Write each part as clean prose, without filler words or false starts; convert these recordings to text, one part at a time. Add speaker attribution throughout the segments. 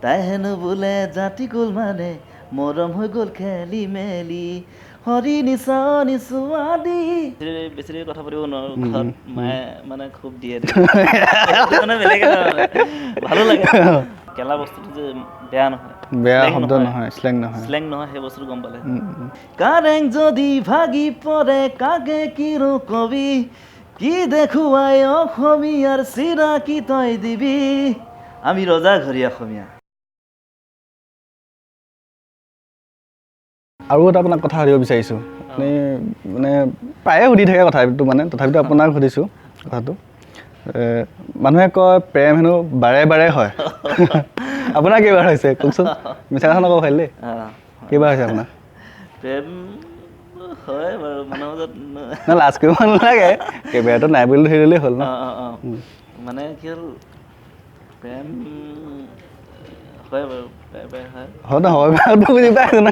Speaker 1: তাই হেনো বোলে জাতি গ'ল মানে মৰম হৈ গ'ল খেলি মেলি হৰি নিচনি ছোৱালী বেছি দেৰি কথা পাতিব নোৱাৰোঁ ঘৰত মায়ে মানে খুব দিয়ে মানে বেলেগ এটা ভালো লাগে কেলা বস্তুটো যে বেয়া নহয়
Speaker 2: বেয়া শব্দ নহয় শ্লেং নহয়
Speaker 1: সেই বস্তুটো গম পালে কাৰেং যদি ভাগি পৰে কাকে কিনো কবি কি দেখুৱাই অসমীয়াৰ চিনাকি তই দিবি আমি ৰজা ঘৰি অসমীয়া
Speaker 2: আৰু এটা আপোনাক কথা সুধিব বিচাৰিছোঁ আপুনি মানে প্ৰায়ে সুধি থাকে কথাটো মানে তথাপিতো আপোনাক সুধিছোঁ কথাটো মানুহে কয় প্ৰেম হেনো বাৰে বাৰে হয় আপোনাৰ কেইবাৰ হৈছে কওকচোন মিছা কথা নক'ব খালি দেই কেইবাৰ হৈছে আপোনাৰ
Speaker 1: প্ৰেম হয় বাৰু মানুহৰ মাজত
Speaker 2: না লাজ কৰিব নালাগে কেইবাৰটো নাই বুলি ধৰি ল'লেই হ'ল ন
Speaker 1: মানে কি হ'ল প্ৰেম হয় বাৰু বাৰে বাৰে হয়
Speaker 2: হয় বেয়াটো বুজি পাইছোঁ ন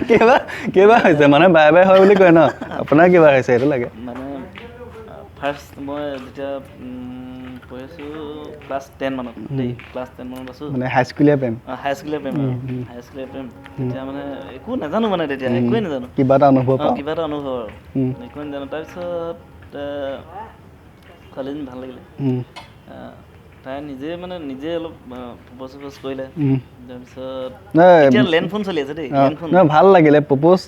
Speaker 2: কেইবাৰ হৈছে মানে বাৰে বাৰে হয় বুলি কয় ন আপোনাৰ কেইবাৰ হৈছে সেইটো লাগে
Speaker 1: মানে ফাৰ্ষ্ট মই যেতিয়া পঢ়ি আছোঁ ক্লাছ 10 মানত ক্লাছ 10 মানত আছোঁ
Speaker 2: মানে হাইস্কুলীয়া প্ৰেম
Speaker 1: হাইস্কুলীয়া প্ৰেম তেতিয়া মানে একো নাজানো মানে তেতিয়া একোৱে নাজানো
Speaker 2: কিবা এটা অনুভৱ
Speaker 1: কিবা এটা অনুভৱ আৰু একোৱে নাজানো তাৰপিছত ছোৱালীজনী ভাল লাগিলে তাই নিজে অলপ প্ৰপ'জ কৰিলে তাৰপিছত লেণ্ড ফোন চলি আছে দেই
Speaker 2: ভাল লাগিলে প্ৰপ'জ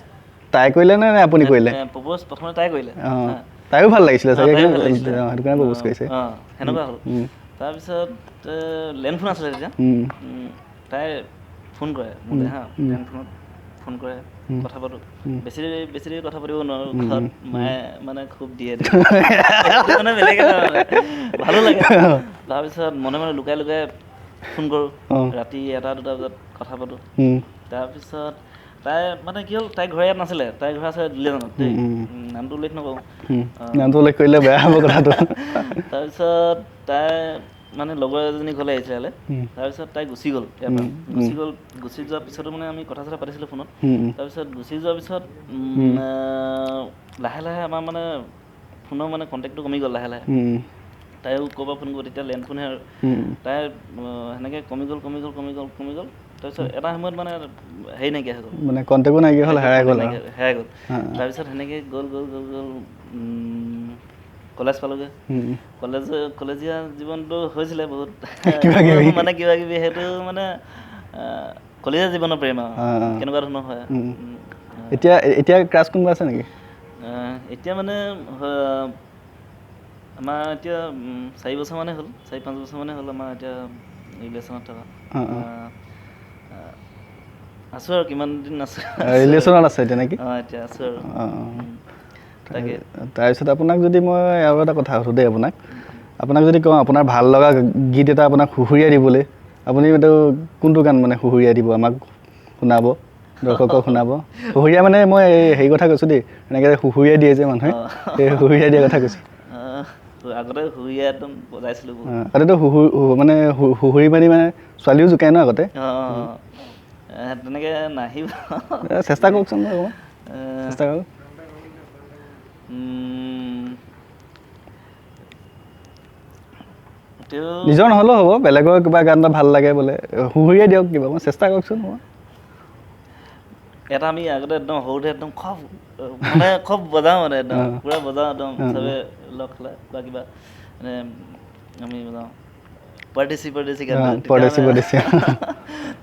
Speaker 2: তাই কৰিলে নে আপুনি কৰিলে
Speaker 1: প্ৰপ'জ প্ৰথমে তাই কৰিলে
Speaker 2: তাইও ভাল লাগিছিলে চাগে সেইটো কাৰণে প্ৰপ'জ কৰিছে
Speaker 1: সেনেকুৱা হ'ল তাৰপিছত লেণ্ড ফোন আছিলে তেতিয়া তাই ফোন কৰে মোলৈ লেণ্ড ফোনত ফোন কৰে কথা পাতোঁ বেছি দেৰি কথা পাতিব নোৱাৰোঁ ঘৰত মায়ে মানে খুব দিয়ে মানে বেলেগ এটা ভালো লাগে তাৰপিছত মনে মনে লুকাই লুকাই ফোন কৰোঁ ৰাতি 1-2 বজাত কথা পাতোঁ তাৰপিছত তাই মানে কি হ'ল তাই ঘৰ ইয়াত নাছিলে তাই ঘৰ আছে দুলীয়াজানত দেই নামটো উল্লেখ নকৰোঁ
Speaker 2: নামটো উল্লেখ কৰিলে বেয়া হ'ব কথাটো
Speaker 1: তাৰপিছত তাই মানে লগৰ এজনী ঘৰলৈ আহিছিলে ইয়ালৈ তাৰপিছত তাই গুচি গ'ল ইয়াৰ পৰা গুচি যোৱাৰ পিছতো মানে আমি কথা চথা পাতিছিলোঁ ফোনত তাৰপিছত গুচি যোৱাৰ পিছত লাহে লাহে আমাৰ মানে ফোনৰ মানে কণ্টেক্টটো কমি গ'ল লাহে লাহে তাইও ক'ৰবাত ফোন কৰিব তেতিয়া লেণ্ড ফোনহে আৰু তাই সেনেকৈ কমি গ'ল তাৰপিছত এটা সময়ত মানে হেৰি নাইকিয়া হৈ গ'ল
Speaker 2: মানে কণ্টেক্টো নাইকিয়া হ'ল হেৰাই গ'ল
Speaker 1: তাৰপিছত সেনেকৈ গ'ল কলেজ পালোগৈ কলেজীয়া জীৱনটো হৈছিলে বহুত মানে কিবা কিবি সেইটো মানে কলেজীয়া জীৱনৰ প্ৰেম আৰু কেনেকুৱা ধৰণৰ হয়
Speaker 2: এতিয়া ক্লাছ কোনোবা আছে নেকি
Speaker 1: এতিয়া মানে আমাৰ এতিয়া 4 বছৰ মানে হ'ল 4-5 বছৰ মানে হ'ল আমাৰ এতিয়া ৰিলেশ্যনত থকা আছোঁ আৰু কিমান দিন আছোঁ
Speaker 2: ৰিলেশ্যনত আছে এতিয়া নেকি
Speaker 1: এতিয়া আছোঁ আৰু তাকে
Speaker 2: তাৰপিছত আপোনাক যদি মই আৰু এটা কথা সুধোঁ দেই আপোনাক যদি কওঁ আপোনাৰ ভাল লগা গীত এটা আপোনাক সুহুৰিয়াই দিবলৈ আপুনি এইটো কোনটো গান মানে সুহুৰিয়াই দিব আমাক শুনাব দৰ্শকক শুনাব সুহুৰিয়াই মানে মই হেৰি কথা কৈছোঁ দেই এনেকৈ সুহুৰিয়াই দিয়ে যে মানুহে সেই সুহুৰিয়াই দিয়া কথা কৈছোঁ
Speaker 1: আগতে সুহুৰিয়াই একদম বজাইছিলোঁ
Speaker 2: আগতেতো মানে সুহুৰি মাৰি মানে ছোৱালীও জোকায় ন আগতে
Speaker 1: তেনেকৈ নাহিব
Speaker 2: চেষ্টা কৰকচোন চেষ্টা কৰক নিজৰ নহ'লেও হ'ব বেলেগৰ কিবা গান এটা ভাল লাগে বোলে সুহুৰিয়াই দিয়ক কিবা মই চেষ্টা কৰকচোন
Speaker 1: এটা আমি আগতে একদম সৰুতে একদম খুব বজাওঁ মানে একদম পূৰা বজাওঁ একদম চবে লগ খালে বা কিবা মানে আমি বজাওঁ পৰদেশী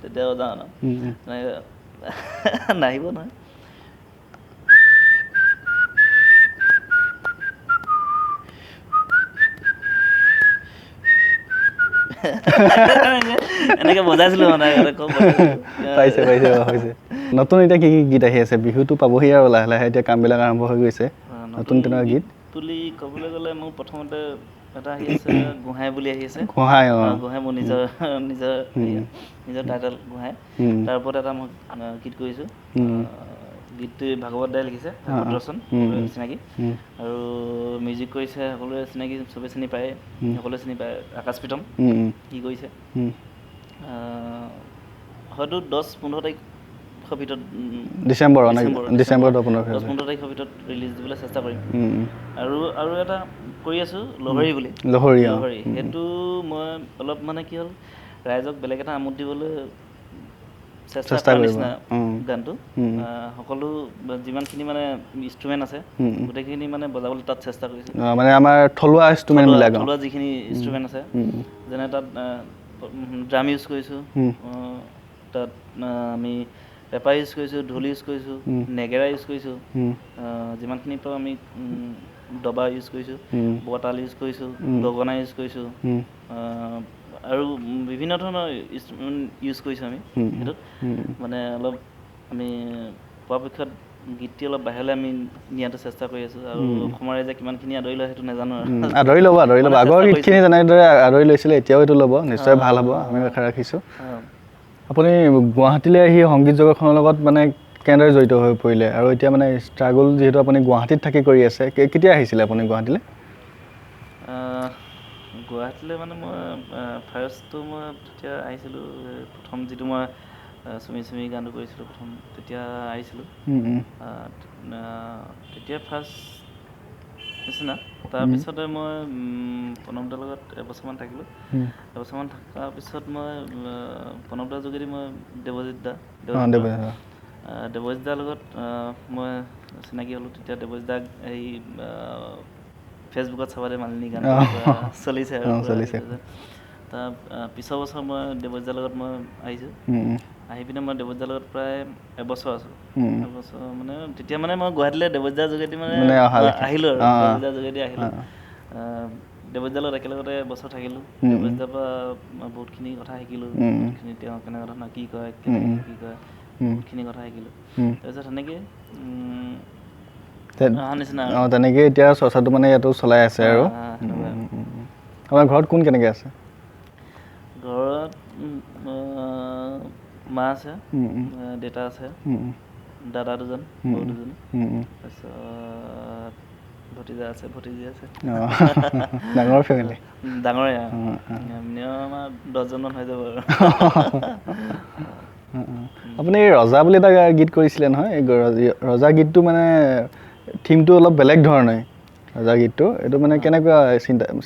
Speaker 1: তেতিয়া বজাওঁ নাহিব নহয় এনেকৈ বজাইছিলোঁ মানে
Speaker 2: পাইছে হৈছে নতুন এতিয়া কি গীত আহি আছে বিহুটো পাবহি আৰু লাহে লাহে এতিয়া কামবিলাক আৰম্ভ হৈ গৈছে নতুন তেনেকুৱা গীত
Speaker 1: বুলি ক'বলৈ গ'লে মোৰ প্ৰথমতে এটা আহি আছে গোহাঁই বুলি আহি আছে গোহাঁই মোৰ নিজৰ টাইটেল গোহাঁই তাৰ ওপৰত এটা মই গীত কৰিছোঁ গীতটো ভাগৱত দাই লিখিছে ভদ্ৰচন চিনাকি আৰু মিউজিক কৰিছে সকলোৱে চিনাকি চবে চিনি পায় সকলোৱে চিনি পায় আকাশ প্ৰীতম কি কৰিছে হয়তো 10-15 তাৰিখৰ ভিতৰত
Speaker 2: ডিচেম্বৰ
Speaker 1: 10-15 তাৰিখৰ ভিতৰত ৰিলিজ দিবলৈ চেষ্টা কৰিম আৰু এটা কৰি আছোঁ লহৰী বুলি লহৰী সেইটো মই অলপ মানে কি হ'ল ৰাইজক বেলেগ এটা আমোদ দিবলৈ চেষ্টা কৰাৰ নিচিনা গানটো সকলো যিমানখিনি মানে ইনষ্ট্ৰুমেণ্ট আছে গোটেইখিনি মানে বজাবলৈ তাত চেষ্টা কৰিছোঁ
Speaker 2: মানে আমাৰ থলুৱা ইনষ্ট্ৰুমেণ্টবিলাক
Speaker 1: থলুৱা যিখিনি ইনষ্ট্ৰুমেণ্ট আছে যেনে তাত ড্ৰাম ইউজ কৰিছোঁ তাত আমি পেপাৰ ইউজ কৰিছোঁ ঢোল ইউজ কৰিছোঁ নেগেৰা ইউজ কৰিছোঁ যিমানখিনি পাৰোঁ আমি দবা ইউজ কৰিছোঁ বটাল ইউজ কৰিছোঁ গগনা ইউজ কৰিছোঁ আৰু বিভিন্ন ধৰণৰ ইনষ্ট্ৰুমেণ্ট ইউজ কৰিছোঁ আমি সেইটোত মানে অলপ আমি পৰাপক্ষত গীতটি অলপ বাহিৰলৈ আমি নিয়াটো চেষ্টা কৰি আছোঁ আৰু অসমৰ ৰাইজে কিমানখিনি আদৰি লয় সেইটো নাজানো আৰু
Speaker 2: আদৰি ল'ব আগৰ গীতখিনি যেনেদৰে আদৰি লৈছিলে এতিয়াও এইটো ল'ব নিশ্চয় ভাল হ'ব আমি আশা ৰাখিছোঁ আপুনি গুৱাহাটীলৈ আহি সংগীত জগতখনৰ লগত মানে কেনেদৰে জড়িত হৈ পৰিলে আৰু এতিয়া মানে ষ্ট্ৰাগল যিহেতু আপুনি গুৱাহাটীত থাকি কৰি আছে কেতিয়া আহিছিলে আপুনি গুৱাহাটীলৈ
Speaker 1: গুৱাহাটীলৈ মানে মই ফাৰ্ষ্টটো মই তেতিয়া আহিছিলোঁ প্ৰথম যিটো মই চুমি চুমি গানটো কৰিছিলোঁ প্ৰথম তেতিয়া আহিছিলোঁ তেতিয়া ফাৰ্ষ্ট নিচিনা তাৰপিছতে মই প্ৰণৱদাৰ লগত এবছৰমান থাকিলোঁ এবছৰমান থকাৰ পিছত মই প্ৰণৱদাৰ যোগেদি মই দেৱজিৎ দাৰ লগত মই চিনাকি হ'লোঁ তেতিয়া দেৱজিৎ দাক এই ফেচবুকত চাবাদে মালিনী গান চলিছে আৰু তাৰ পিছৰ বছৰ মই দেৱজিৎ দাৰ লগত মই আহিছোঁ আহি পিনে মই দেৱজিৎ দাৰ লগত প্ৰায় এবছৰ আছোঁ এবছৰ মানে তেতিয়া মানে মই গুৱাহাটীলৈ দেৱজিৎ দাৰ যোগেদি মানে আহিলোঁ আৰু দেৱজিৎ দাৰ যোগেদি আহিলোঁ দেৱজিৎ দাৰ লগত একেলগতে এবছৰ থাকিলোঁ দেৱজিৎ দাৰ পৰা বহুতখিনি কথা শিকিলোঁ বহুতখিনি তেওঁ কেনেকুৱা ধৰণৰ কি কৰে কি কৰে বহুতখিনি কথা শিকিলোঁ তাৰপিছত সেনেকৈ
Speaker 2: তেনেকৈ এতিয়া চৰ্চাটো মানে ইয়াতো চলাই আছে আৰু আপোনাৰ ঘৰত কোন কেনেকৈ আছে
Speaker 1: ঘৰত মা আছে দেউতা আছে দাদা দুজন বৌ দুজনী তাৰপিছত ভতিজা আছে ভতিজী আছে
Speaker 2: ডাঙৰ ফেমিলি
Speaker 1: ডাঙৰে মিনিমাম 10জনমান হৈ যাব আৰু
Speaker 2: আপুনি ৰজা বুলি এটা গীত কৰিছিলে নহয় এই ৰজা গীতটো মানে থিমটো অলপ বেলেগ ধৰণে ৰজা গীতটো এইটো মানে কেনেকুৱা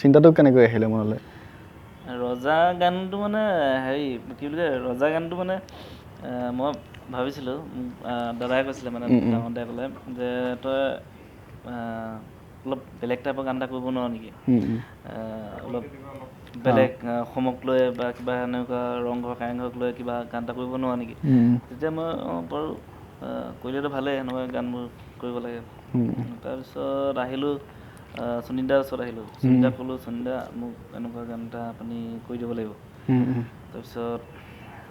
Speaker 2: চিন্তাটো কেনেকৈ আহিলে মনলৈ
Speaker 1: ৰজা গানটো মানে হেৰি কি বুলি কয় ৰজা গানটো মানে মই ভাবিছিলোঁ দাদাই কৈছিলে মানে ডাঙৰ দাই ক'লে যে তই অলপ বেলেগ টাইপৰ গান এটা কৰিব নোৱাৰ নেকি অলপ বেলেগ অসমক লৈ বা কিবা এনেকুৱা ৰংঘৰ কাৰেংঘৰক লৈ কিবা গান এটা কৰিব নোৱাৰ নেকি তেতিয়া মই বাৰু কৰিলেতো ভালেই এনেকুৱা গানবোৰ কৰিব লাগে তাৰপিছত আহিলোঁ সুনীতাৰ ওচৰত আহিলোঁ সুনীতাক ক'লোঁ সুনীতা মোক এনেকুৱা গান এটা আপুনি কৰি দিব লাগিব তাৰপিছত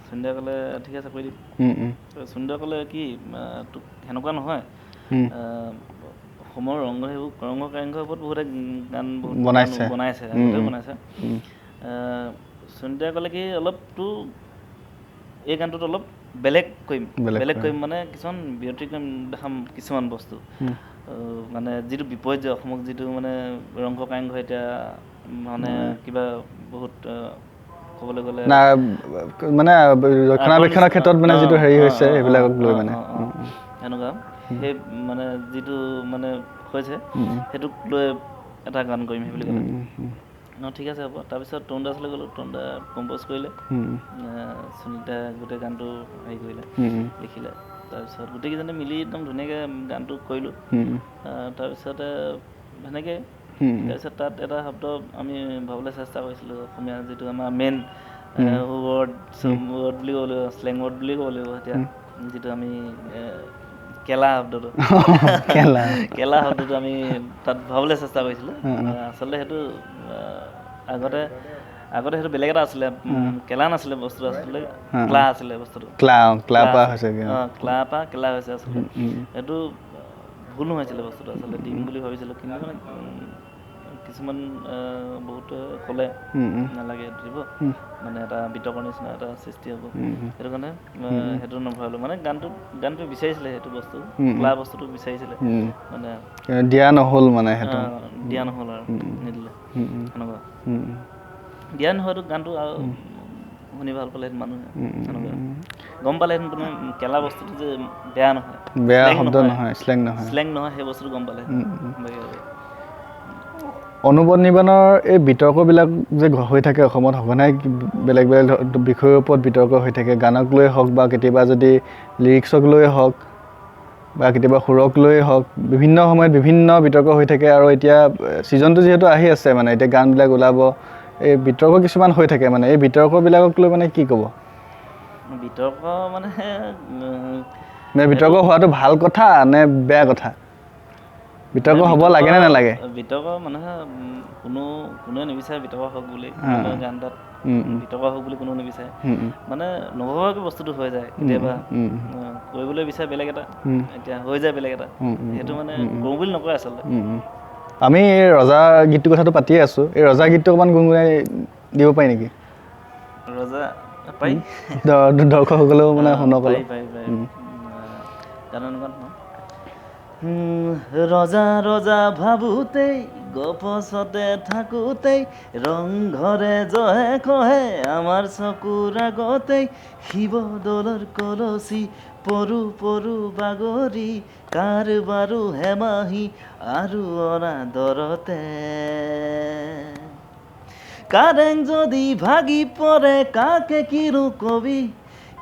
Speaker 1: সুনীতাই ক'লে ঠিক আছে কৰি দিম সুনীতাই ক'লে কি তোক সেনেকুৱা নহয় অসমৰ ৰংঘৰ কাৰেংঘৰ ওপৰত বহুতে গান বহুত বনাইছে সুনীতাই ক'লে কি অলপ তোৰ এই গানটোত অলপ বেলেগ কৰিম মানে কিছুমান ব্যতিক্ৰম দেখাম কিছুমান বস্তু মানে যিটো বিপৰ্যয় অসমক যিটো মানে ৰংঘৰ কাৰেংঘৰ এতিয়া মানে কিবা বহুত ক'বলৈ গ'লে
Speaker 2: মানে ৰক্ষণাবেক্ষণৰ ক্ষেত্ৰত মানে যিটো হেৰি হৈছে সেইবিলাকক লৈ মানে
Speaker 1: এনেকুৱা সেই মানে যিটো মানে হৈছে সেইটোক লৈ এটা গান কৰিম সেই বুলি ক'লে ঠিক আছে হ'ব তাৰপিছত তৰুণ দাসলৈ গ'লোঁ তৰুণ দা কম্প'জ কৰিলে সুনীতা গোটেই গানটো হেৰি কৰিলে লিখিলে তাৰপিছত গোটেইকেইজনে মিলি একদম ধুনীয়াকৈ গানটো কৰিলোঁ তাৰপিছতে সেনেকৈ তাৰপিছত তাত এটা শব্দ আমি ভাবলৈ চেষ্টা কৰিছিলোঁ অসমীয়া যিটো আমাৰ মেইন ৱৰ্ড বুলি ক'ব লাগিব শ্লেং ৱৰ্ড বুলি ক'ব লাগিব এতিয়া যিটো আমি কেলা শব্দটো আমি তাত ভাবলৈ চেষ্টা কৰিছিলোঁ আচলতে সেইটো আগতে সেইটো বেলেগ এটা আছিলে কেলা নাছিলে বস্তুটো আচলতে ক্লা আছিলে বস্তুটো ক্লা পৰা কেলা হৈছে আচলতে সেইটো ভুল নহৈছিলে বস্তুটো আচলতে দিম বুলি ভাবিছিলোঁ কিন্তু মানে কিছুমান বহুতে ক'লে নালাগে দিব মানে এটা বিতৰ্কৰ নিচিনা এটা সৃষ্টি হ'ব সেইটো কাৰণে সেইটো নভৰালোঁ মানে গানটো বিচাৰিছিলে সেইটো বস্তু ক্লা বস্তুটো বিচাৰিছিলে মানে
Speaker 2: দিয়া নহ'ল মানে সেইটো
Speaker 1: দিয়া নহ'ল আৰু নিদিলে সেনেকুৱা দিয়া নহয়তো গানটো আৰু শুনি ভাল পালেহেঁতেন মানুহে সেনেকুৱা গম পালেহেঁতেন তুমি কেলা বস্তুটো যে বেয়া নহয়
Speaker 2: বেয়া শব্দ নহয় শ্লেং নহয়
Speaker 1: সেই বস্তুটো গম পালেহেঁতেন
Speaker 2: অনুপম নিৰ্বাণৰ এই বিতৰ্কবিলাক যে হৈ থাকে অসমত সঘনাই বেলেগ বেলেগ বিষয়ৰ ওপৰত বিতৰ্ক হৈ থাকে, গানক লৈ হওক বা কেতিয়াবা যদি লিৰিক্সক লৈ হওক বা কেতিয়াবা সুৰক লৈ হওক, বিভিন্ন সময়ত বিভিন্ন বিতৰ্ক হৈ থাকে। আৰু এতিয়া ছিজনটো যিহেতু আহি আছে মানে এতিয়া গানবিলাক ওলাব, এই বিতৰ্ক কিছুমান হৈ থাকে মানে এই বিতৰ্কবিলাকক লৈ মানে কি ক'ব?
Speaker 1: বিতৰ্ক মানে
Speaker 2: বিতৰ্ক হোৱাটো ভাল কথা নে বেয়া কথা? বিতৰ্ক হ'ব লাগে নে নালাগে?
Speaker 1: বিতৰ্ক মানুহে কোনোৱে নিবিচাৰে বিতৰ্ক হওক বুলি, গান এটাত বিতৰ্ক হওক বুলি কোনেও নিবিচাৰে। মানে নভবাকৈ বস্তুটো হৈ যায় কেতিয়াবা, কৰিবলৈ বিচাৰে বেলেগ এটা, এতিয়া হৈ যায় বেলেগ এটা, সেইটো মানে কৰোঁ বুলি নকৰে আচলতে।
Speaker 2: আমি এই ৰজা গীতটোৰ কথাটো পাতিয়ে আছোঁ, এই ৰজা গীতটো অকণমান গুণগুণাই দিব পাৰি নেকি?
Speaker 1: ৰজা পাৰি,
Speaker 2: দৰ্শকসকলেও মানে শুনক।
Speaker 1: ৰজা ৰজা ভাবোতেই গপচতে থাকোঁতেই ৰংঘৰে জহে কহে আমাৰ চকুৰ আগতেই শিৱদৌলৰ কলচী পৰু পৰু বাগৰি কাৰবাৰো হেমাহি আৰু অনাদৰতে কাৰেং যদি ভাগি পৰে কাকে কিনো কবি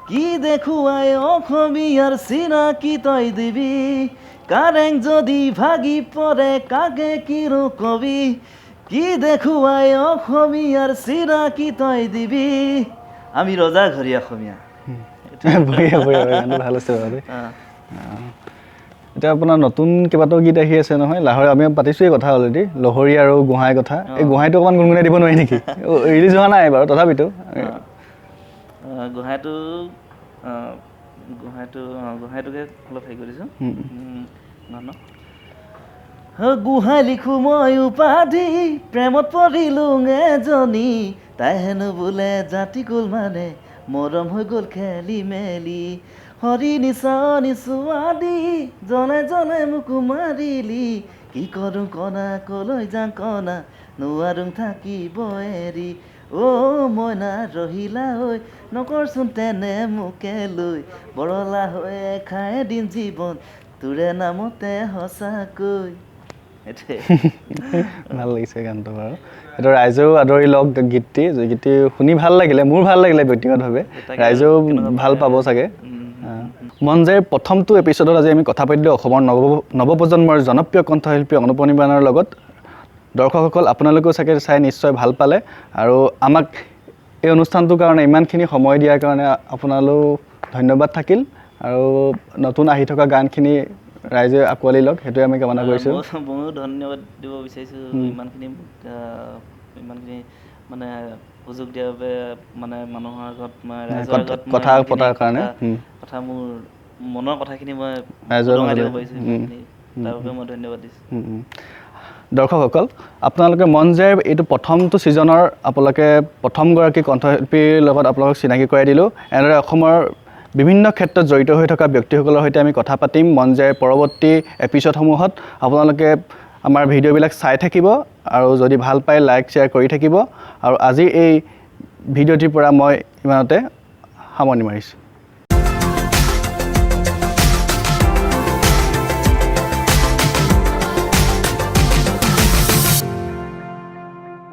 Speaker 1: কি দেখুৱাই অসমীয়াৰ চিনাকি তই দিবি কাৰেং যদি ভাগি পৰে কাকে কিনো কবি কি দেখুৱাই অসমীয়াৰ চিনাকি তই দিবি আমি ৰজা ঘৰীয়া অসমীয়া।
Speaker 2: ভাল আছে বাৰু। এতিয়া আপোনাৰ নতুন কেইবাটাও গীত আহি আছে নহয়, লাহৰি আমি পাতিছোঁ এই কথা অলৰেডি, লহৰী আৰু গোহাঁই কথা। এই গোহাঁইটো অকণমান গুণগুণাই দিব নোৱাৰি নেকি? ৰিলিজ হোৱা নাই বাৰু তথাপিতো।
Speaker 1: গোহাঁইটোকে অলপ হেৰি কৰি দিছোঁ। গোহাঁই লিখোঁ মই উপাধি প্ৰেমত পৰিলোঁ এজনী তাই হেনো বোলে জাতি গ'ল মানে মৰম হৈ গ'ল খেলি মেলি হৰি নিচানি ছোৱালী জনে জনে মোক মাৰিলি কি কৰোঁ কনা কলৈ যাওঁ কনা নোৱাৰোঁ থাকিব এৰি অ' মইনা ৰহিলা হৈ নকৰচোন তেনে মোকে লৈ বৰলা হৈ খাই দিন জীৱন তোৰে নামতে সঁচাকৈ।
Speaker 2: ভাল লাগিছে গানটো বাৰু। এইটো ৰাইজেও আদৰি লওক গীতটি, গীতটি শুনি ভাল লাগিলে, মোৰ ভাল লাগিলে ব্যক্তিগতভাৱে, ৰাইজেও ভাল পাব চাগে। মন যায়ৰ প্ৰথমটো এপিছডত আজি আমি কথা পাতিলোঁ অসমৰ নৱপ্ৰজন্মৰ জনপ্ৰিয় কণ্ঠশিল্পী অনুপম নিৰ্বাণৰ লগত। দৰ্শকসকল আপোনালোকেও চাগে চাই নিশ্চয় ভাল পালে, আৰু আমাক এই অনুষ্ঠানটোৰ কাৰণে ইমানখিনি সময় দিয়াৰ কাৰণে আপোনালোক ধন্যবাদ থাকিল, আৰু নতুন আহি থকা গানখিনি ৰাইজে আঁকোৱালি লওক সেইটোৱে আমি কামনা কৰিছোঁ।
Speaker 1: ময়ো ধন্যবাদ দিব বিচাৰিছোঁ ইমানখিনি মানে সুযোগ দিয়াৰ বাবে, মানে মানুহৰ আগত ৰাইজৰ আগত
Speaker 2: কথা পতাৰ কাৰণে,
Speaker 1: কথা মোৰ মনৰ কথাখিনি মই দিব পাৰিছোঁ, তাৰ বাবে মই ধন্যবাদ দিছোঁ।
Speaker 2: দৰ্শকসকল আপোনালোকে মন যায়ৰ এইটো প্ৰথমটো ছিজনৰ আপোনালোকে প্ৰথমগৰাকী কণ্ঠশিল্পীৰ লগত আপোনালোকক চিনাকি কৰাই দিলোঁ। এনেদৰে অসমৰ বিভিন্ন ক্ষেত্ৰত জড়িত হৈ থকা ব্যক্তিসকলৰ সৈতে আমি কথা পাতিম মন যায়ৰ পৰৱৰ্তী এপিছডসমূহত। আপোনালোকে আমাৰ ভিডিঅ'বিলাক চাই থাকিব, আৰু যদি ভাল পায় লাইক শ্বেয়াৰ কৰি থাকিব, আৰু আজি এই ভিডিঅ'টিৰ পৰা মই ইমানতে সামৰণি মাৰিছোঁ।